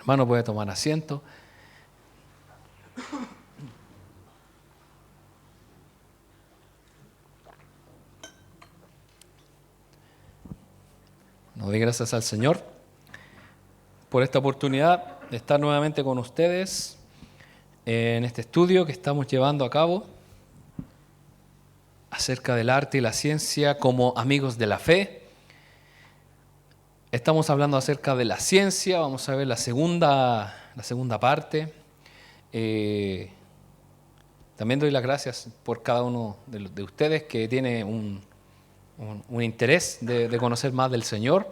Hermano, puede tomar asiento. Nos doy gracias al Señor por esta oportunidad de estar nuevamente con ustedes en este estudio que estamos llevando a cabo acerca del arte y la ciencia como amigos de la fe. Estamos hablando acerca de la ciencia, vamos a ver la segunda parte. También doy las gracias por cada uno de ustedes que tiene un interés de conocer más del Señor.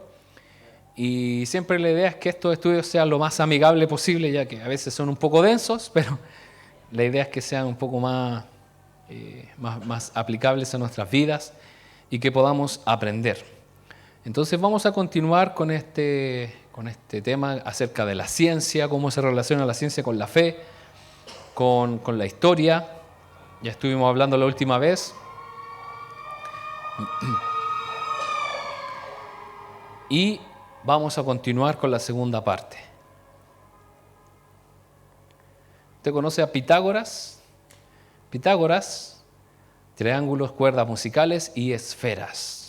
Y siempre la idea es que estos estudios sean lo más amigable posible, ya que a veces son un poco densos, pero la idea es que sean un poco más aplicables a nuestras vidas y que podamos aprender. Entonces vamos a continuar con este tema acerca de la ciencia, cómo se relaciona la ciencia con la fe, con la historia. Ya estuvimos hablando la última vez. Y vamos a continuar con la segunda parte. ¿Usted conoce a Pitágoras? Pitágoras, triángulos, cuerdas musicales y esferas.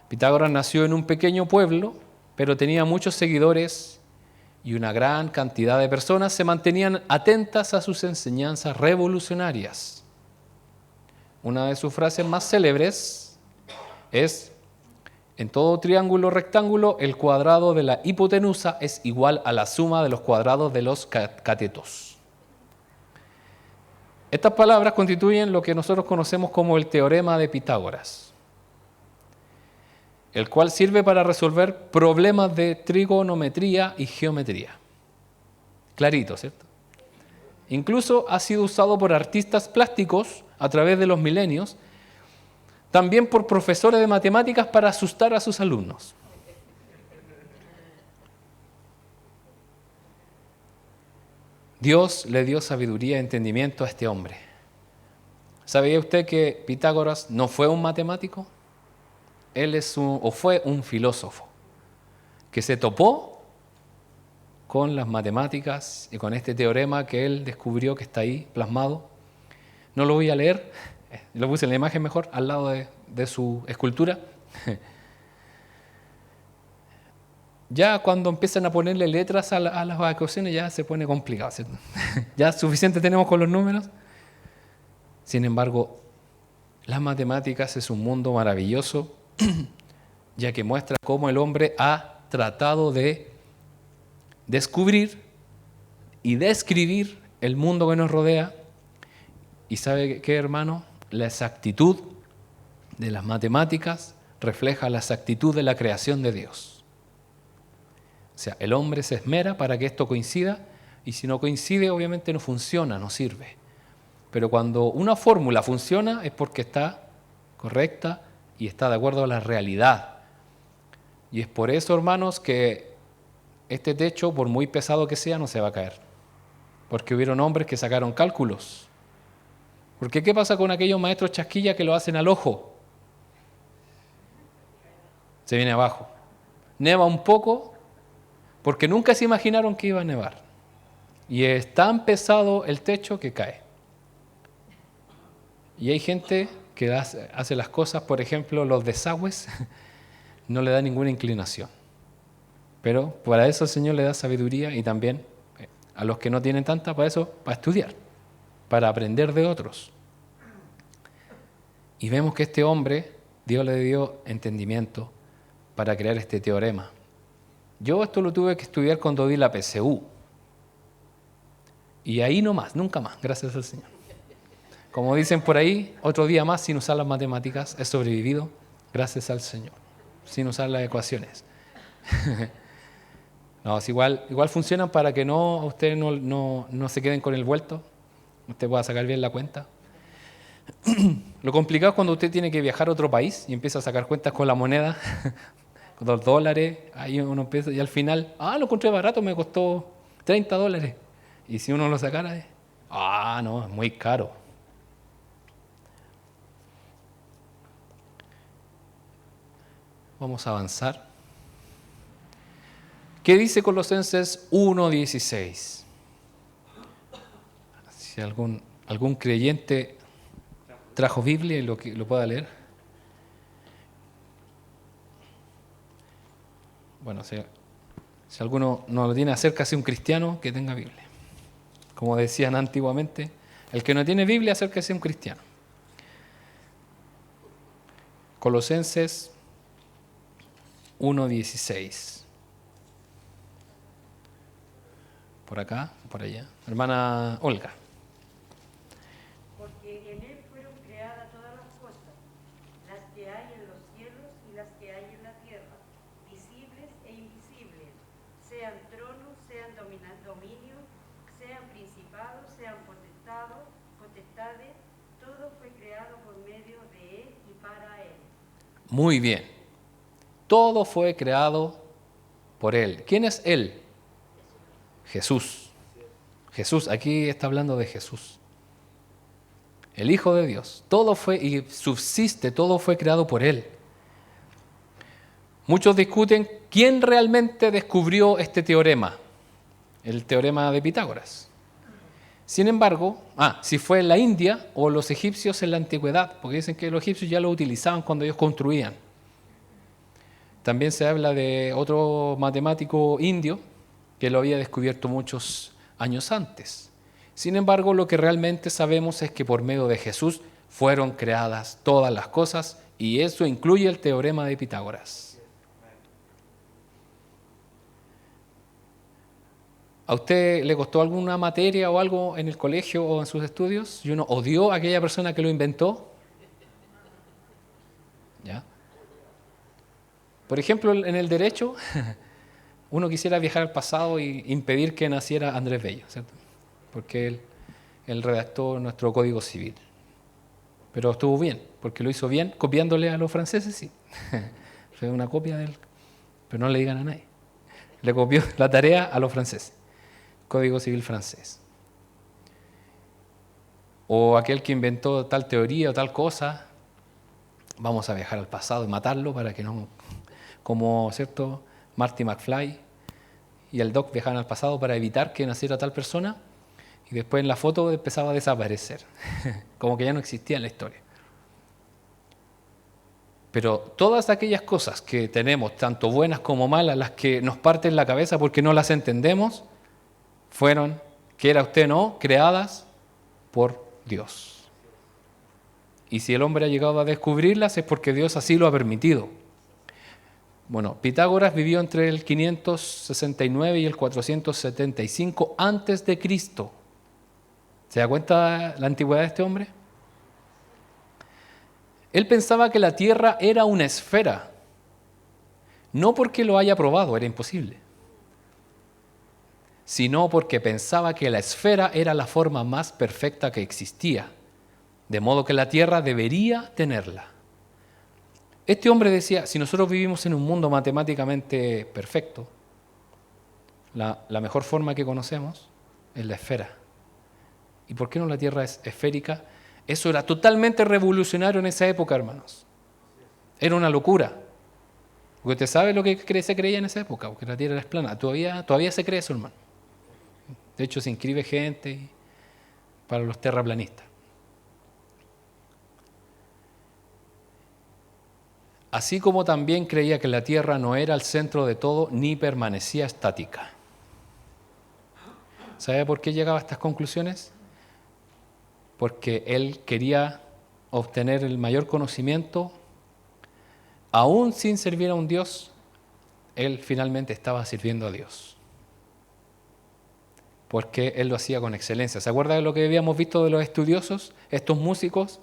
Pitágoras nació en un pequeño pueblo, pero tenía muchos seguidores y una gran cantidad de personas se mantenían atentas a sus enseñanzas revolucionarias. Una de sus frases más célebres es: en todo triángulo rectángulo, el cuadrado de la hipotenusa es igual a la suma de los cuadrados de los catetos. Estas palabras constituyen lo que nosotros conocemos como el teorema de Pitágoras, el cual sirve para resolver problemas de trigonometría y geometría. Clarito, ¿cierto? Incluso ha sido usado por artistas plásticos a través de los milenios, también por profesores de matemáticas para asustar a sus alumnos. Dios le dio sabiduría y entendimiento a este hombre. ¿Sabía usted que Pitágoras no fue un matemático? Él fue un filósofo que se topó con las matemáticas y con este teorema que él descubrió, que está ahí plasmado. No lo voy a leer, lo puse en la imagen mejor, al lado de su escultura. Ya cuando empiezan a ponerle letras a las ecuaciones ya se pone complicado, ¿cierto? Ya suficiente tenemos con los números. Sin embargo, las matemáticas es un mundo maravilloso, ya que muestra cómo el hombre ha tratado de descubrir y describir el mundo que nos rodea. ¿Y sabe qué, hermano? La exactitud de las matemáticas refleja la exactitud de la creación de Dios. O sea, el hombre se esmera para que esto coincida, y si no coincide, obviamente no funciona, no sirve. Pero cuando una fórmula funciona es porque está correcta y está de acuerdo a la realidad. Y es por eso, hermanos, que este techo, por muy pesado que sea, no se va a caer. Porque hubieron hombres que sacaron cálculos. Porque ¿qué pasa con aquellos maestros chasquillas que lo hacen al ojo? Se viene abajo. Neva un poco porque nunca se imaginaron que iba a nevar. Y es tan pesado el techo que cae. Y hay gente que hace las cosas, por ejemplo, los desagües, no le da ninguna inclinación. Pero para eso el Señor le da sabiduría, y también a los que no tienen tanta, para eso, para estudiar, para aprender de otros. Y vemos que este hombre, Dios le dio entendimiento para crear este teorema. Yo esto lo tuve que estudiar cuando di la PSU. Y ahí no más, nunca más, gracias al Señor. Como dicen por ahí, otro día más sin usar las matemáticas, he sobrevivido gracias al Señor, sin usar las ecuaciones. No, es igual funcionan para que ustedes no se queden con el vuelto, usted pueda sacar bien la cuenta. Lo complicado es cuando usted tiene que viajar a otro país y empieza a sacar cuentas con la moneda, con los dólares, ahí uno empieza, y al final, lo encontré barato, me costó $30. Y si uno lo sacara, no, es muy caro. Vamos a avanzar. ¿Qué dice Colosenses 1:16? Si algún creyente trajo Biblia y lo pueda leer. Bueno, si alguno no lo tiene, acércase a un cristiano que tenga Biblia. Como decían antiguamente, el que no tiene Biblia, acérquese a un cristiano. Colosenses 1:16. Por acá, por allá. Hermana Olga. Porque en él fueron creadas todas las cosas, las que hay en los cielos y las que hay en la tierra, visibles e invisibles, sean tronos, sean dominios, sean principados, sean potestades, todo fue creado por medio de él y para él. Muy bien. Todo fue creado por él. ¿Quién es él? Jesús. Jesús, aquí está hablando de Jesús. El Hijo de Dios. Todo fue y subsiste, todo fue creado por él. Muchos discuten quién realmente descubrió este teorema, el teorema de Pitágoras. Sin embargo, si fue en la India o los egipcios en la antigüedad, porque dicen que los egipcios ya lo utilizaban cuando ellos construían. También se habla de otro matemático indio que lo había descubierto muchos años antes. Sin embargo, lo que realmente sabemos es que por medio de Jesús fueron creadas todas las cosas y eso incluye el teorema de Pitágoras. ¿A usted le costó alguna materia o algo en el colegio o en sus estudios y uno odió a aquella persona que lo inventó? ¿Ya? Por ejemplo, en el derecho, uno quisiera viajar al pasado e impedir que naciera Andrés Bello, ¿cierto? Porque él redactó nuestro Código Civil. Pero estuvo bien, porque lo hizo bien, copiándole a los franceses, sí. Fue una copia de él, pero no le digan a nadie. Le copió la tarea a los franceses. Código Civil francés. O aquel que inventó tal teoría o tal cosa, vamos a viajar al pasado y matarlo para que no... Como, ¿cierto? Marty McFly y el Doc viajaban al pasado para evitar que naciera tal persona y después en la foto empezaba a desaparecer, como que ya no existía en la historia. Pero todas aquellas cosas que tenemos, tanto buenas como malas, las que nos parten la cabeza porque no las entendemos, fueron, quiera usted o no, creadas por Dios. Y si el hombre ha llegado a descubrirlas es porque Dios así lo ha permitido. Bueno, Pitágoras vivió entre el 569 y el 475 antes de Cristo. ¿Se da cuenta la antigüedad de este hombre? Él pensaba que la Tierra era una esfera, no porque lo haya probado, era imposible, sino porque pensaba que la esfera era la forma más perfecta que existía, de modo que la Tierra debería tenerla. Este hombre decía, si nosotros vivimos en un mundo matemáticamente perfecto, la mejor forma que conocemos es la esfera. ¿Y por qué no la Tierra es esférica? Eso era totalmente revolucionario en esa época, hermanos. Era una locura. Porque usted sabe lo que se creía en esa época, porque la Tierra es plana. Todavía se cree eso, hermano. De hecho, se inscribe gente para los terraplanistas. Así como también creía que la Tierra no era el centro de todo ni permanecía estática. ¿Sabe por qué llegaba a estas conclusiones? Porque él quería obtener el mayor conocimiento, aún sin servir a un Dios, él finalmente estaba sirviendo a Dios. Porque él lo hacía con excelencia. ¿Se acuerda de lo que habíamos visto de los estudiosos? Estos músicos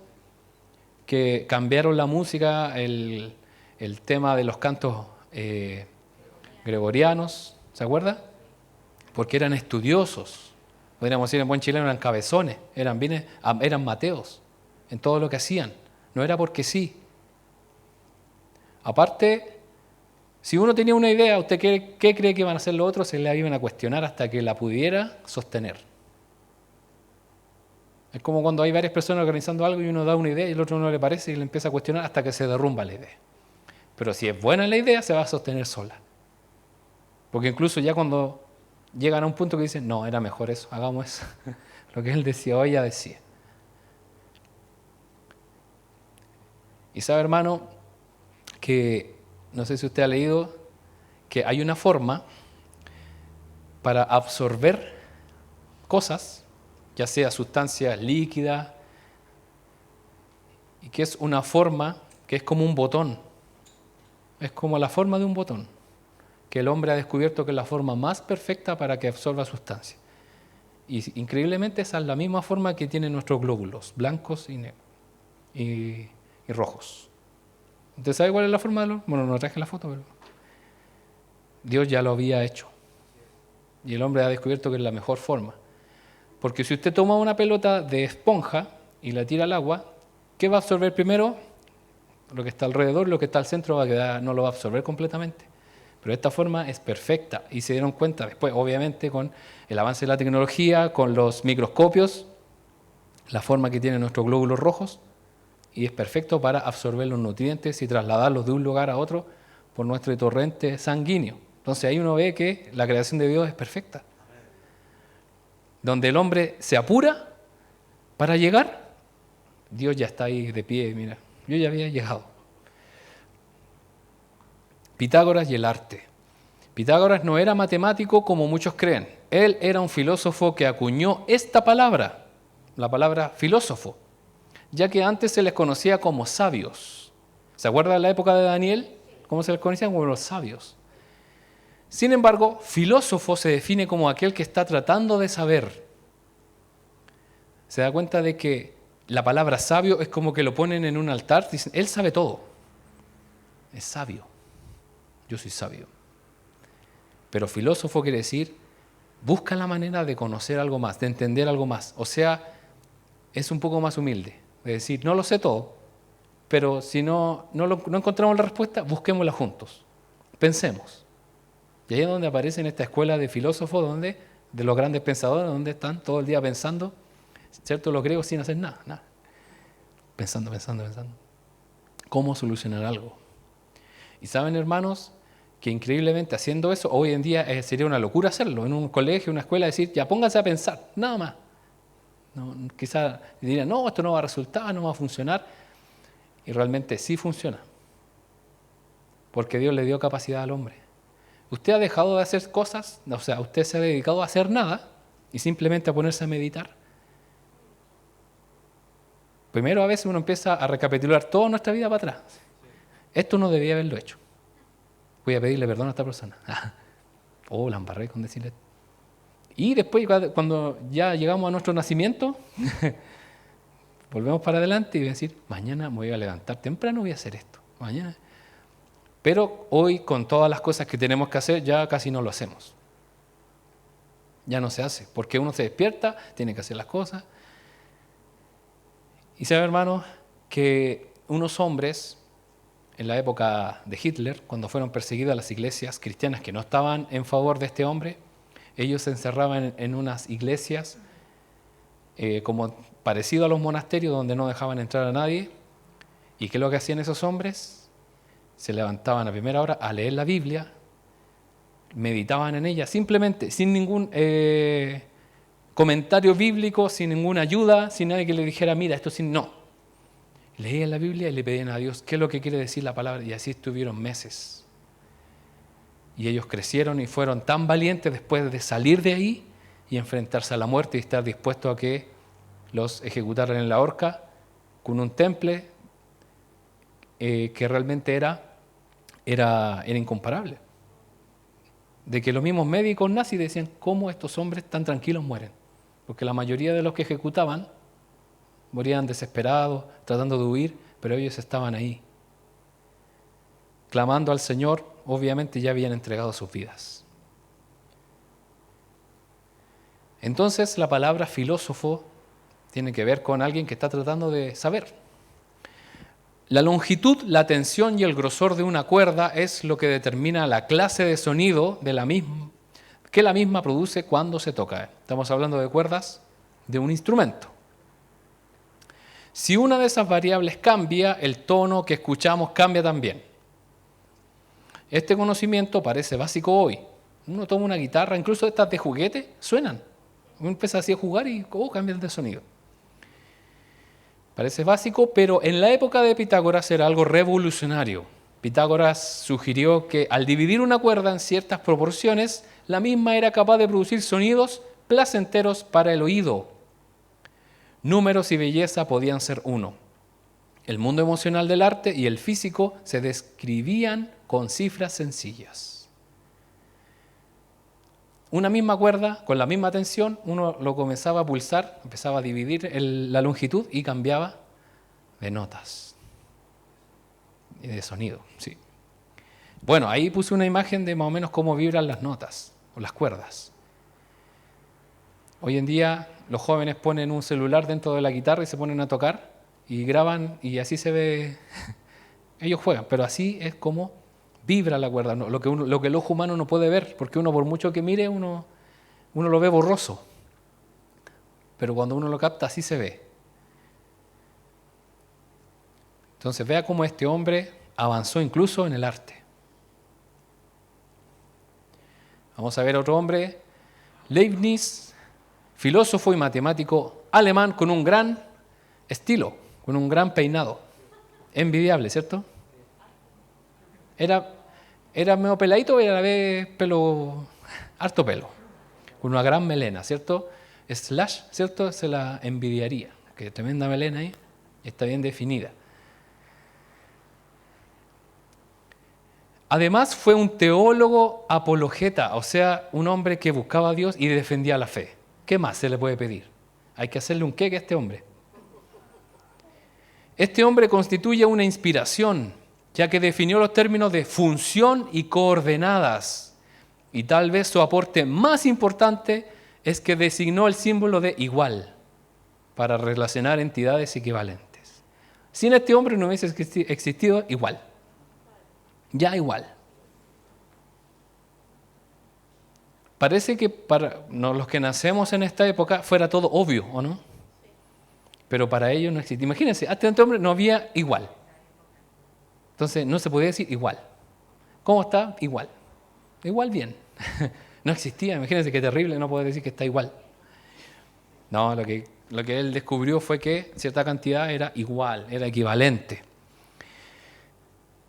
que cambiaron la música, el tema de los cantos gregorianos, ¿se acuerda? Porque eran estudiosos. Podríamos decir en buen chileno, eran cabezones, eran mateos en todo lo que hacían. No era porque sí. Aparte, si uno tenía una idea, ¿usted qué cree que iban a hacer los otros? Se la iban a cuestionar hasta que la pudiera sostener. Es como cuando hay varias personas organizando algo y uno da una idea y el otro no le parece y le empieza a cuestionar hasta que se derrumba la idea. Pero si es buena la idea, se va a sostener sola. Porque incluso ya cuando llegan a un punto que dicen, no, era mejor eso, hagamos eso. Lo que él decía o ella decía. Y sabe, hermano, que no sé si usted ha leído que hay una forma para absorber cosas, ya sea sustancias líquidas, y que es una forma que es como un botón. Es como la forma de un botón, que el hombre ha descubierto que es la forma más perfecta para que absorba sustancias. Y increíblemente esa es la misma forma que tienen nuestros glóbulos, blancos y rojos. ¿Usted sabe cuál es la forma de los? Bueno, no traje la foto, pero Dios ya lo había hecho. Y el hombre ha descubierto que es la mejor forma. Porque si usted toma una pelota de esponja y la tira al agua, ¿qué va a absorber primero? Lo que está alrededor, lo que está al centro no lo va a absorber completamente. Pero esta forma es perfecta y se dieron cuenta después, obviamente, con el avance de la tecnología, con los microscopios, la forma que tienen nuestros glóbulos rojos, y es perfecto para absorber los nutrientes y trasladarlos de un lugar a otro por nuestro torrente sanguíneo. Entonces ahí uno ve que la creación de Dios es perfecta. Donde el hombre se apura para llegar, Dios ya está ahí de pie, mira, yo ya había llegado. Pitágoras y el arte. Pitágoras no era matemático como muchos creen. Él era un filósofo que acuñó esta palabra, la palabra filósofo, ya que antes se les conocía como sabios. ¿Se acuerda de la época de Daniel? ¿Cómo se les conocía? Como los sabios. Sin embargo, filósofo se define como aquel que está tratando de saber. Se da cuenta de que la palabra sabio es como que lo ponen en un altar, dicen, él sabe todo. Es sabio. Yo soy sabio. Pero filósofo quiere decir, busca la manera de conocer algo más, de entender algo más. O sea, es un poco más humilde. De decir, no lo sé todo, pero si no encontramos la respuesta, busquémosla juntos. Pensemos. Y ahí es donde aparece en esta escuela de filósofos, de los grandes pensadores, donde están todo el día pensando, ¿cierto? Los griegos sin hacer nada. Pensando. ¿Cómo solucionar algo? Y saben, hermanos, que increíblemente haciendo eso, hoy en día sería una locura hacerlo. En un colegio, una escuela, decir, ya pónganse a pensar, nada más. No, quizá dirían, no, esto no va a resultar, no va a funcionar. Y realmente sí funciona. Porque Dios le dio capacidad al hombre. Usted ha dejado de hacer cosas, o sea, usted se ha dedicado a hacer nada y simplemente a ponerse a meditar. Primero a veces uno empieza a recapitular toda nuestra vida para atrás. Esto no debía haberlo hecho. Voy a pedirle perdón a esta persona. Oh, la embarré con decirle. Y después, cuando ya llegamos a nuestro nacimiento, volvemos para adelante y voy a decir, mañana me voy a levantar temprano, voy a hacer esto. Mañana. Pero hoy, con todas las cosas que tenemos que hacer, ya casi no lo hacemos. Ya no se hace, porque uno se despierta, tiene que hacer las cosas. Y sabe, hermanos, que unos hombres, en la época de Hitler, cuando fueron perseguidas las iglesias cristianas que no estaban en favor de este hombre, ellos se encerraban en unas iglesias como parecido a los monasterios donde no dejaban entrar a nadie. ¿Y qué es lo que hacían esos hombres? Se levantaban a primera hora a leer la Biblia, meditaban en ella, simplemente, sin ningún comentario bíblico, sin ninguna ayuda, sin nadie que le dijera, mira, esto sin no. Leían la Biblia y le pedían a Dios qué es lo que quiere decir la palabra, y así estuvieron meses. Y ellos crecieron y fueron tan valientes después de salir de ahí y enfrentarse a la muerte y estar dispuestos a que los ejecutaran en la horca con un temple que realmente era incomparable. De que los mismos médicos nazis decían, ¿cómo estos hombres tan tranquilos mueren? Porque la mayoría de los que ejecutaban morían desesperados, tratando de huir, pero ellos estaban ahí. Clamando al Señor, obviamente ya habían entregado sus vidas. Entonces la palabra filósofo tiene que ver con alguien que está tratando de saber. La longitud, la tensión y el grosor de una cuerda es lo que determina la clase de sonido que la misma produce cuando se toca. Estamos hablando de cuerdas de un instrumento. Si una de esas variables cambia, el tono que escuchamos cambia también. Este conocimiento parece básico hoy, Uno toma una guitarra, incluso estas de juguete, suenan. Uno empieza así a jugar y cambian de sonido. Parece básico, pero en la época de Pitágoras era algo revolucionario. Pitágoras sugirió que al dividir una cuerda en ciertas proporciones, la misma era capaz de producir sonidos placenteros para el oído. Números y belleza podían ser uno. El mundo emocional del arte y el físico se describían con cifras sencillas. Una misma cuerda, con la misma tensión, uno lo comenzaba a pulsar, empezaba a dividir la longitud y cambiaba de notas y de sonido. Sí. Bueno, ahí puse una imagen de más o menos cómo vibran las notas o las cuerdas. Hoy en día los jóvenes ponen un celular dentro de la guitarra y se ponen a tocar y graban y así se ve. Ellos juegan, pero así es como vibra la cuerda, lo que el ojo humano no puede ver, porque uno por mucho que mire, uno lo ve borroso. Pero cuando uno lo capta, así se ve. Entonces vea cómo este hombre avanzó incluso en el arte. Vamos a ver otro hombre, Leibniz, filósofo y matemático alemán con un gran estilo, con un gran peinado. Envidiable, ¿cierto? Era medio peladito y a la vez pelo, harto pelo, con una gran melena, ¿cierto? Slash, ¿cierto? Se la envidiaría, que tremenda melena ahí, está bien definida. Además fue un teólogo apologeta, o sea, un hombre que buscaba a Dios y defendía la fe. ¿Qué más se le puede pedir? Hay que hacerle un queque a este hombre. Este hombre constituye una inspiración, ya que definió los términos de función y coordenadas. Y tal vez su aporte más importante es que designó el símbolo de igual para relacionar entidades equivalentes. Sin este hombre no hubiese existido igual. Ya igual. Parece que para los que nacemos en esta época fuera todo obvio, ¿o no? Pero para ellos no existe. Imagínense, hasta este hombre no había igual. Entonces no se podía decir igual. ¿Cómo está? Igual. Igual bien. No existía, imagínense qué terrible no poder decir que está igual. No, lo que él descubrió fue que cierta cantidad era igual, era equivalente.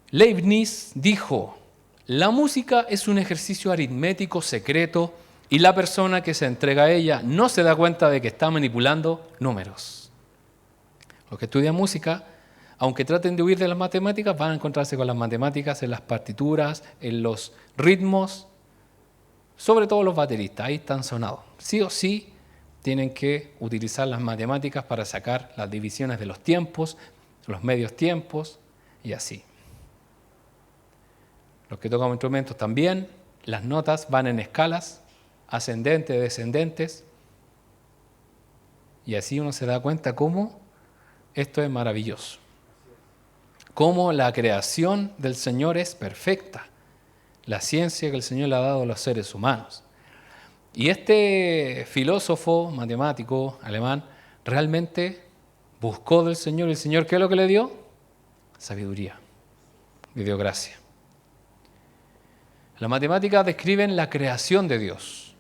Leibniz dijo, la música es un ejercicio aritmético secreto y la persona que se entrega a ella no se da cuenta de que está manipulando números. Los que estudian música, aunque traten de huir de las matemáticas, van a encontrarse con las matemáticas en las partituras, en los ritmos, sobre todo los bateristas, ahí están sonados. Sí o sí tienen que utilizar las matemáticas para sacar las divisiones de los tiempos, los medios tiempos y así. Los que tocan instrumentos también, las notas van en escalas, ascendentes, descendentes, y así uno se da cuenta cómo esto es maravilloso. Cómo la creación del Señor es perfecta, la ciencia que el Señor le ha dado a los seres humanos. Y este filósofo, matemático alemán, realmente buscó del Señor, y el Señor, ¿qué es lo que le dio? Sabiduría, le dio gracia. Las matemáticas describen la creación de Dios.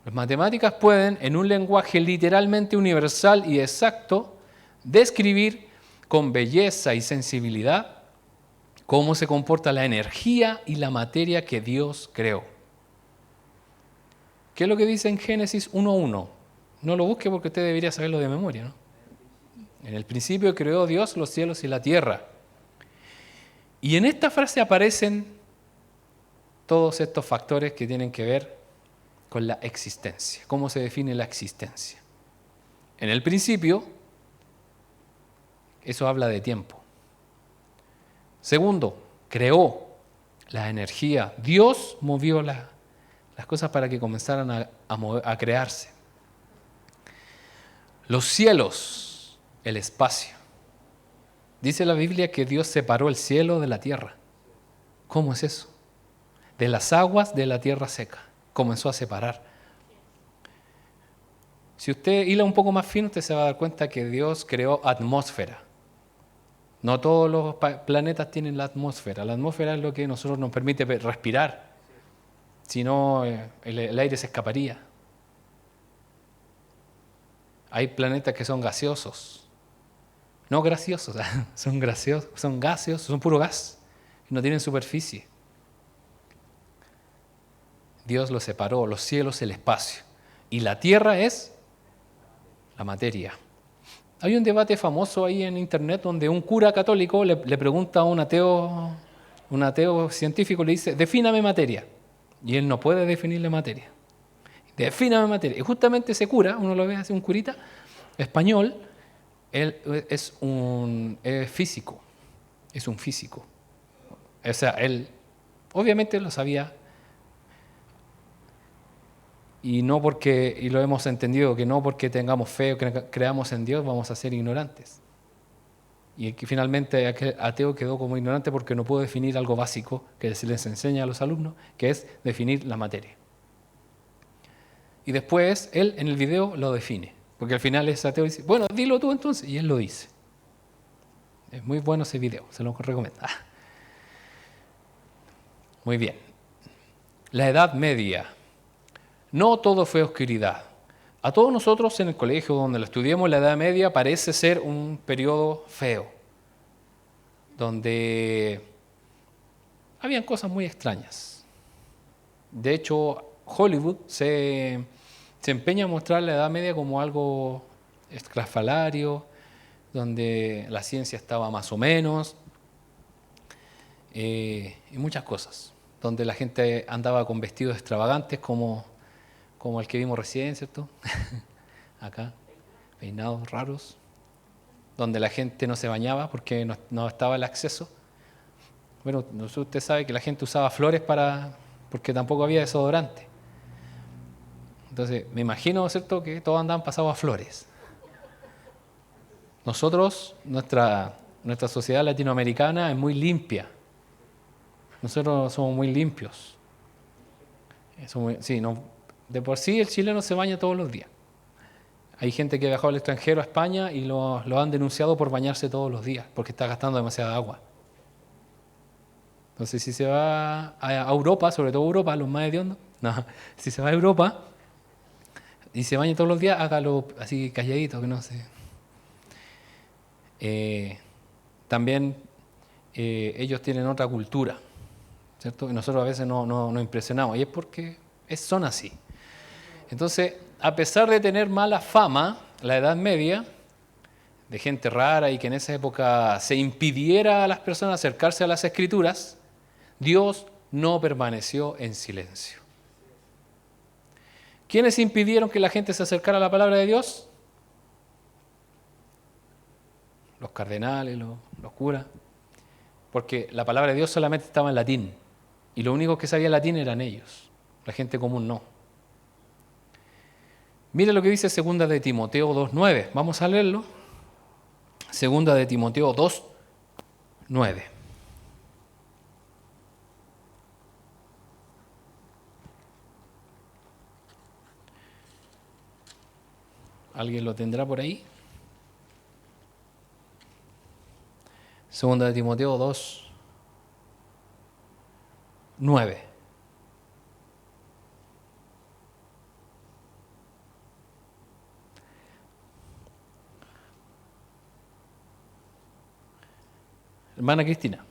Las matemáticas pueden, en un lenguaje literalmente universal y exacto, describir con belleza y sensibilidad cómo se comporta la energía y la materia que Dios creó. ¿Qué es lo que dice en Génesis 1:1? No lo busque porque usted debería saberlo de memoria, ¿no? En el principio creó Dios los cielos y la tierra. Y en esta frase aparecen todos estos factores que tienen que ver con la existencia. ¿Cómo se define la existencia? En el principio, eso habla de tiempo. Segundo, creó la energía. Dios movió las cosas para que comenzaran a crearse. Los cielos, el espacio. Dice la Biblia que Dios separó el cielo de la tierra. ¿Cómo es eso? De las aguas de la tierra seca. Comenzó a separar. Si usted hila un poco más fino, usted se va a dar cuenta que Dios creó atmósfera. No todos los planetas tienen la atmósfera. La atmósfera es lo que a nosotros nos permite respirar. Si no, el aire se escaparía. Hay planetas que son gaseosos. No graciosos, son graciosos, son gaseosos, son puro gas. No tienen superficie. Dios los separó, los cielos, el espacio. Y la tierra es la materia. Hay un debate famoso ahí en internet donde un cura católico le pregunta a un ateo científico, le dice, defíname materia. Y él no puede definirle materia. Defíname materia. Y justamente ese cura, uno lo ve así, un curita español, él es físico. Es un físico. O sea, él obviamente lo sabía. Y lo hemos entendido, que no porque tengamos fe o que creamos en Dios vamos a ser ignorantes. Y que finalmente aquel ateo quedó como ignorante porque no pudo definir algo básico que se les enseña a los alumnos, que es definir la materia. Y después él en el video lo define, porque al final ese ateo dice, bueno, dilo tú entonces, y él lo dice. Es muy bueno ese video, se lo recomiendo. Muy bien. La Edad Media. No todo fue oscuridad. A todos nosotros en el colegio donde lo estudiamos, la Edad Media parece ser un periodo feo, donde habían cosas muy extrañas. De hecho, Hollywood se empeña a mostrar la Edad Media como algo estrafalario, donde la ciencia estaba más o menos, y muchas cosas, donde la gente andaba con vestidos extravagantes como el que vimos recién, ¿cierto? Acá, peinados raros, donde la gente no se bañaba porque no estaba el acceso. Bueno, usted sabe que la gente usaba flores porque tampoco había desodorante. Entonces, me imagino, ¿cierto?, que todos andaban pasados a flores. Nosotros, nuestra sociedad latinoamericana es muy limpia. Nosotros somos muy limpios. De por sí el chileno se baña todos los días. Hay gente que ha viajado al extranjero, a España, y lo han denunciado por bañarse todos los días, porque está gastando demasiada agua. Entonces, si se va a Europa, sobre todo Europa, los más hediondos, si se va a Europa y se baña todos los días, hágalo así calladito, que no sé. También ellos tienen otra cultura, ¿cierto? Y nosotros a veces no impresionamos, y es porque son así. Entonces, a pesar de tener mala fama, la Edad Media, de gente rara y que en esa época se impidiera a las personas acercarse a las Escrituras, Dios no permaneció en silencio. ¿Quiénes impidieron que la gente se acercara a la palabra de Dios? Los cardenales, los curas. Porque la palabra de Dios solamente estaba en latín. Y lo único que sabía latín eran ellos. La gente común no. Mira lo que dice 2 de Timoteo 2:9. Vamos a leerlo. 2 de Timoteo 2:9. ¿Alguien lo tendrá por ahí? 2 de Timoteo 2:9. Hermana Cristina.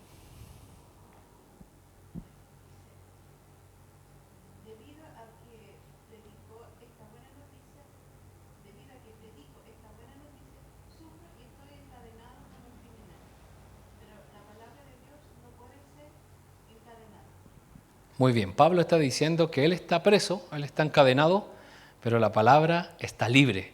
Debido a que predico esta buena noticia, sufro y estoy encadenado como un criminal. Pero la palabra de Dios no puede ser encadenada. Muy bien, Pablo está diciendo que él está preso, él está encadenado, pero la palabra está libre.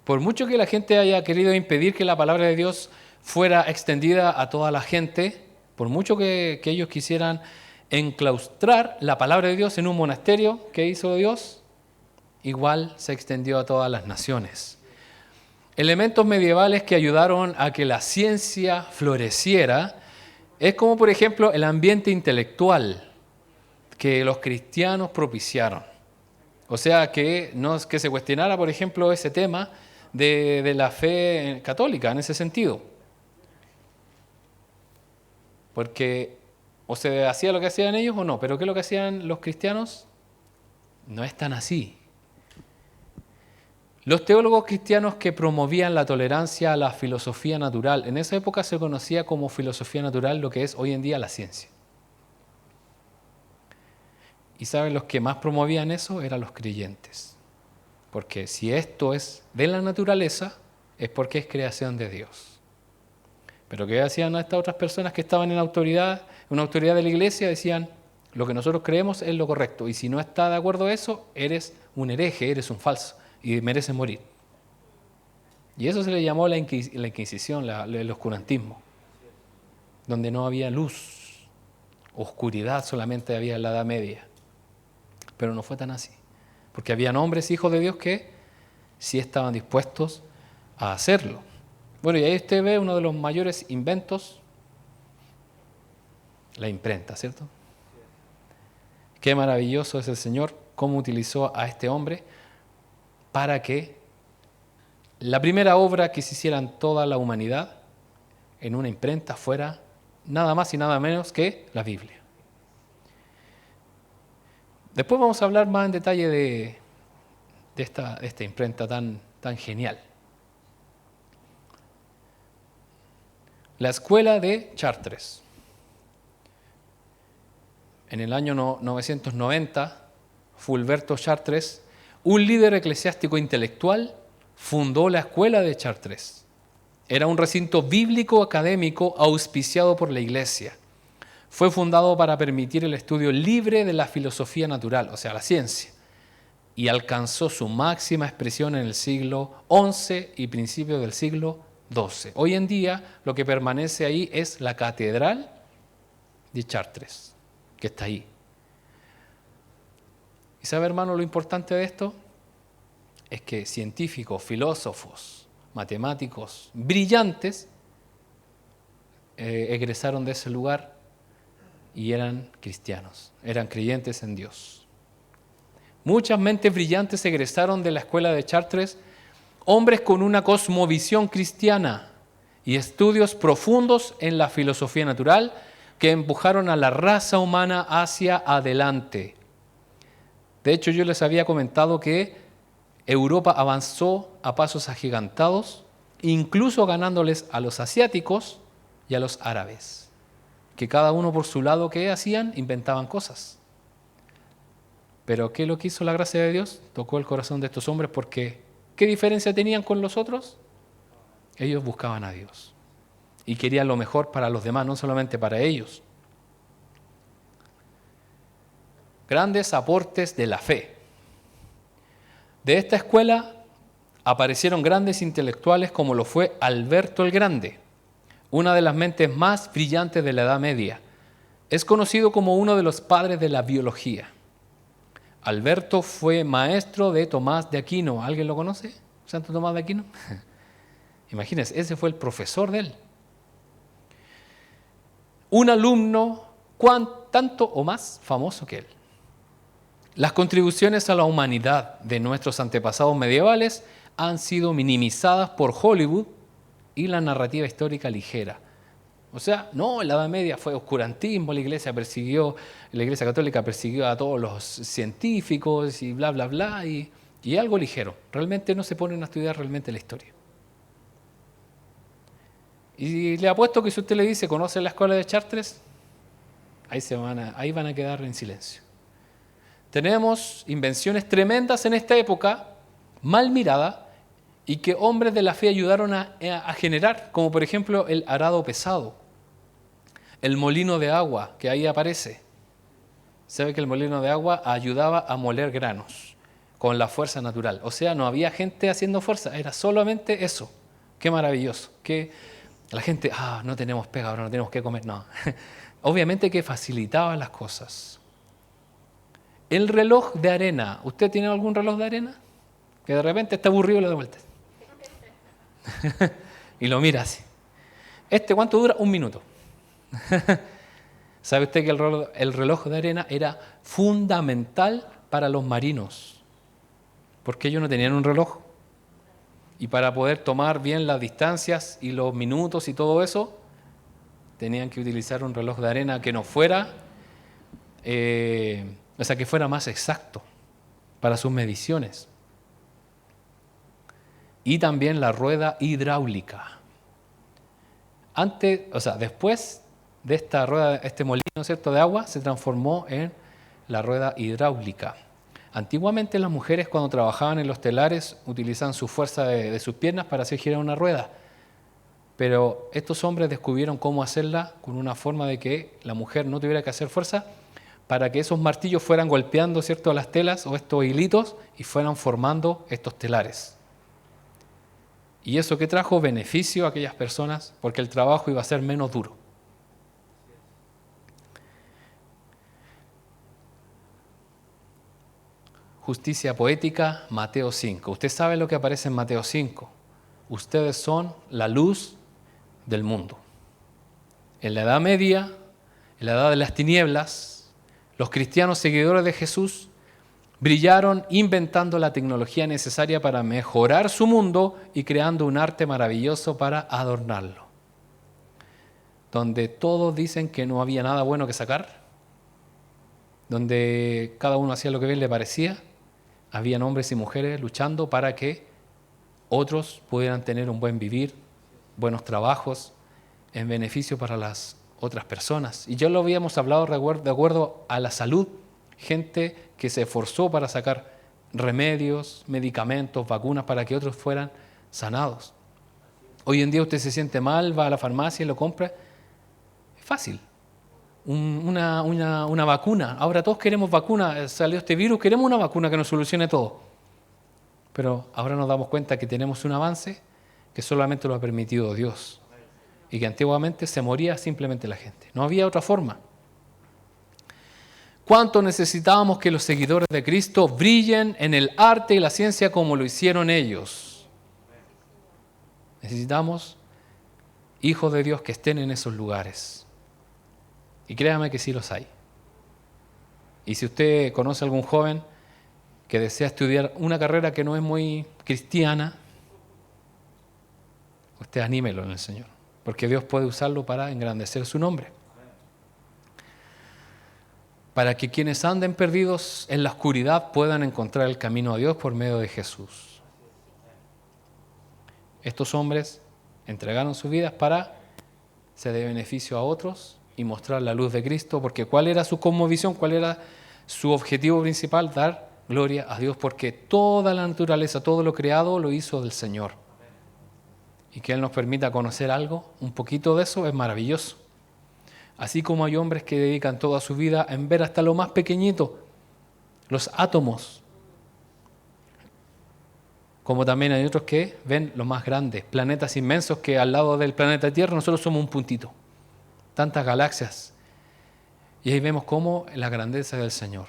Por mucho que la gente haya querido impedir que la palabra de Dios fuera extendida a toda la gente, por mucho que ellos quisieran enclaustrar la palabra de Dios en un monasterio, ¿qué hizo Dios? Igual se extendió a todas las naciones. Elementos medievales que ayudaron a que la ciencia floreciera es como, por ejemplo, el ambiente intelectual que los cristianos propiciaron. O sea, que se cuestionara, por ejemplo, ese tema de la fe católica en ese sentido. Porque O se hacía lo que hacían ellos o no. Pero ¿qué es lo que hacían los cristianos? No es tan así. Los teólogos cristianos que promovían la tolerancia a la filosofía natural, en esa época se conocía como filosofía natural lo que es hoy en día la ciencia. Y ¿saben? Los que más promovían eso eran los creyentes. Porque si esto es de la naturaleza, es porque es creación de Dios. Pero ¿qué hacían estas otras personas que estaban en autoridad, una autoridad de la iglesia? Decían, lo que nosotros creemos es lo correcto. Y si no está de acuerdo a eso, eres un hereje, eres un falso. Y mereces morir. Y eso se le llamó la Inquisición, el oscurantismo. Donde no había luz, oscuridad solamente había en la Edad Media. Pero no fue tan así. Porque habían hombres, hijos de Dios, que sí estaban dispuestos a hacerlo. Bueno, y ahí usted ve uno de los mayores inventos, la imprenta, ¿cierto? Qué maravilloso es el Señor, cómo utilizó a este hombre para que la primera obra que se hiciera en toda la humanidad en una imprenta fuera nada más y nada menos que la Biblia. Después vamos a hablar más en detalle de esta imprenta tan genial. La escuela de Chartres. En el año 990, Fulberto Chartres, un líder eclesiástico intelectual, fundó la escuela de Chartres. Era un recinto bíblico académico auspiciado por la Iglesia. Fue fundado para permitir el estudio libre de la filosofía natural, o sea, la ciencia, y alcanzó su máxima expresión en el siglo XI y principios del siglo XII. Hoy en día lo que permanece ahí es la catedral de Chartres, que está ahí. ¿Y sabe, hermano, lo importante de esto? Es que científicos, filósofos, matemáticos brillantes egresaron de ese lugar y eran cristianos, eran creyentes en Dios. Muchas mentes brillantes egresaron de la escuela de Chartres, hombres con una cosmovisión cristiana y estudios profundos en la filosofía natural que empujaron a la raza humana hacia adelante. De hecho, yo les había comentado que Europa avanzó a pasos agigantados, incluso ganándoles a los asiáticos y a los árabes, que cada uno por su lado, ¿qué hacían? Inventaban cosas. Pero ¿qué es lo que hizo la gracia de Dios? Tocó el corazón de estos hombres porque ¿qué diferencia tenían con los otros? Ellos buscaban a Dios y querían lo mejor para los demás, no solamente para ellos. Grandes aportes de la fe. De esta escuela aparecieron grandes intelectuales como lo fue Alberto el Grande, una de las mentes más brillantes de la Edad Media. Es conocido como uno de los padres de la biología. Alberto fue maestro de Tomás de Aquino. ¿Alguien lo conoce? ¿Santo Tomás de Aquino? Imagínense, ese fue el profesor de él. Un alumno tanto o más famoso que él. Las contribuciones a la humanidad de nuestros antepasados medievales han sido minimizadas por Hollywood y la narrativa histórica ligera. O sea, no, en la Edad Media fue oscurantismo, la Iglesia Católica persiguió a todos los científicos y bla, bla, bla, y algo ligero. Realmente no se ponen a estudiar realmente la historia. Y le apuesto que si usted le dice, ¿conoce la escuela de Chartres? Ahí van a quedar en silencio. Tenemos invenciones tremendas en esta época, mal mirada, y que hombres de la fe ayudaron a generar, como por ejemplo el arado pesado, el molino de agua, que ahí aparece. ¿Sabe que el molino de agua ayudaba a moler granos con la fuerza natural? O sea, no había gente haciendo fuerza, era solamente eso. Qué maravilloso. Que la gente, no tenemos pega, ahora no tenemos que comer. No, obviamente que facilitaba las cosas. El reloj de arena. ¿Usted tiene algún reloj de arena? Que de repente está aburrido y lo da vuelta. Y lo mira así. ¿Cuánto dura? 1 minuto. ¿Sabe usted que el reloj de arena era fundamental para los marinos? Porque ellos no tenían un reloj. Y para poder tomar bien las distancias y los minutos y todo eso, tenían que utilizar un reloj de arena que no fuera, que fuera más exacto para sus mediciones. Y también la rueda hidráulica. Después de esta rueda, este molino, ¿cierto?, de agua, se transformó en la rueda hidráulica. Antiguamente las mujeres, cuando trabajaban en los telares, utilizaban su fuerza de sus piernas para hacer girar una rueda. Pero estos hombres descubrieron cómo hacerla con una forma de que la mujer no tuviera que hacer fuerza para que esos martillos fueran golpeando, ¿cierto?, las telas o estos hilitos y fueran formando estos telares. Y eso que trajo beneficio a aquellas personas porque el trabajo iba a ser menos duro. Justicia poética, Mateo 5. Usted sabe lo que aparece en Mateo 5. Ustedes son la luz del mundo. En la Edad Media, en la Edad de las Tinieblas, los cristianos seguidores de Jesús brillaron inventando la tecnología necesaria para mejorar su mundo y creando un arte maravilloso para adornarlo. Donde todos dicen que no había nada bueno que sacar, donde cada uno hacía lo que bien le parecía, habían hombres y mujeres luchando para que otros pudieran tener un buen vivir, buenos trabajos, en beneficio para las otras personas. Y ya lo habíamos hablado de acuerdo a la salud, gente que se esforzó para sacar remedios, medicamentos, vacunas para que otros fueran sanados. Hoy en día usted se siente mal, va a la farmacia y lo compra. Es fácil. Una vacuna. Ahora todos queremos vacuna. Salió este virus, queremos una vacuna que nos solucione todo. Pero ahora nos damos cuenta que tenemos un avance que solamente lo ha permitido Dios. Y que antiguamente se moría simplemente la gente. No había otra forma. ¿Cuánto necesitábamos que los seguidores de Cristo brillen en el arte y la ciencia como lo hicieron ellos? Necesitamos hijos de Dios que estén en esos lugares. Y créame que sí los hay. Y si usted conoce a algún joven que desea estudiar una carrera que no es muy cristiana, usted anímelo en el Señor, porque Dios puede usarlo para engrandecer su nombre. Para que quienes anden perdidos en la oscuridad puedan encontrar el camino a Dios por medio de Jesús. Estos hombres entregaron sus vidas para ser de beneficio a otros y mostrar la luz de Cristo, porque ¿cuál era su cosmovisión? ¿Cuál era su objetivo principal? Dar gloria a Dios, porque toda la naturaleza, todo lo creado lo hizo del Señor. Y que Él nos permita conocer algo, un poquito de eso, es maravilloso. Así como hay hombres que dedican toda su vida en ver hasta lo más pequeñito, los átomos, como también hay otros que ven lo más grande, planetas inmensos que al lado del planeta Tierra nosotros somos un puntito, tantas galaxias. Y ahí vemos cómo la grandeza del Señor.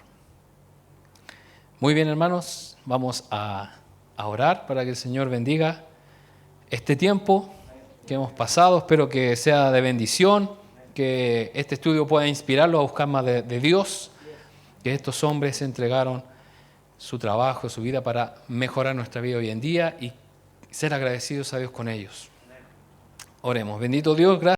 Muy bien, hermanos, vamos a orar para que el Señor bendiga este tiempo que hemos pasado. Espero que sea de bendición, que este estudio pueda inspirarlo a buscar más de Dios, que estos hombres entregaron su trabajo, su vida para mejorar nuestra vida hoy en día y ser agradecidos a Dios con ellos. Oremos. Bendito Dios, gracias.